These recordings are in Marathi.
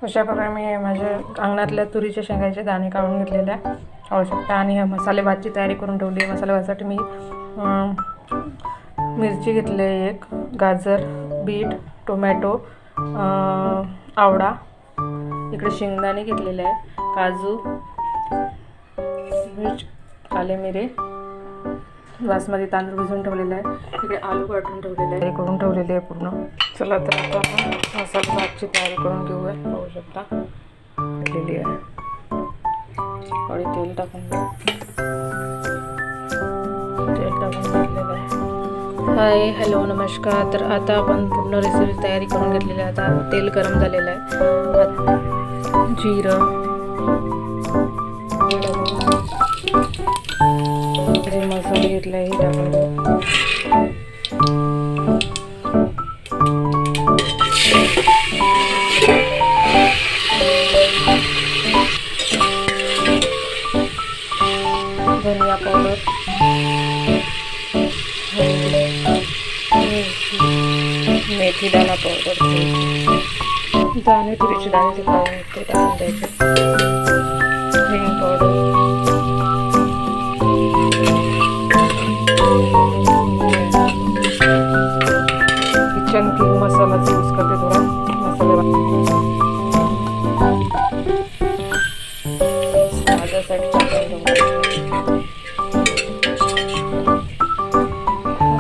अशा प्रकारे मी माझ्या अंगणातल्या तुरीच्या शेंगाचे दाणे काढून घेतलेले आहे शकता आणि मसाले भातची तयारी करून ठेवली आहे। मसाले भातासाठी मी मिरची घेतली आहे, एक गाजर, बीट, टोमॅटो, आवळा, इकडे शेंगदाणे घेतलेले आहे, काजू, मिर्च, काले मिरे, बासमती तांदूळ भिजवून ठेवलेला आहे, इकडे आलू काढून ठेवलेले आहे, करून ठेवलेले आहे पूर्ण। चला तर आता आपण मसाला भातची तयारी करून घेऊया। पाहू शकता घेतलेली आहे आणि तेल टाकून घेतलेलं आहे। हाय हॅलो नमस्कार। तर आता आपण पूर्ण रेसिपी तयारी करून घेतलेली आहे। आता तेल गरम झालेलं आहे, जिरं, जे मसाले घेतले हे टाकून धनिया पावडर, मेथी दाणा पावडर, दाणे तुरीचे दाणे ते टाकून द्यायचे, हिंग पावडर, किचन किंग मसालाचा यूज करते थोडा मसाला माझ्यासाठी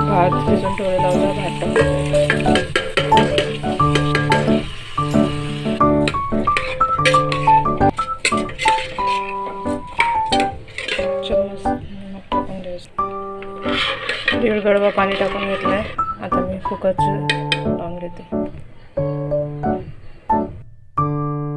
भात भिजून ठेवलेला होता, भात टाकायचा, चम्मच नमक टाकून द्यायचं, 1.5 गडवा पाणी टाकून घेतलंय। आता मी कुकरचं लावून घेते।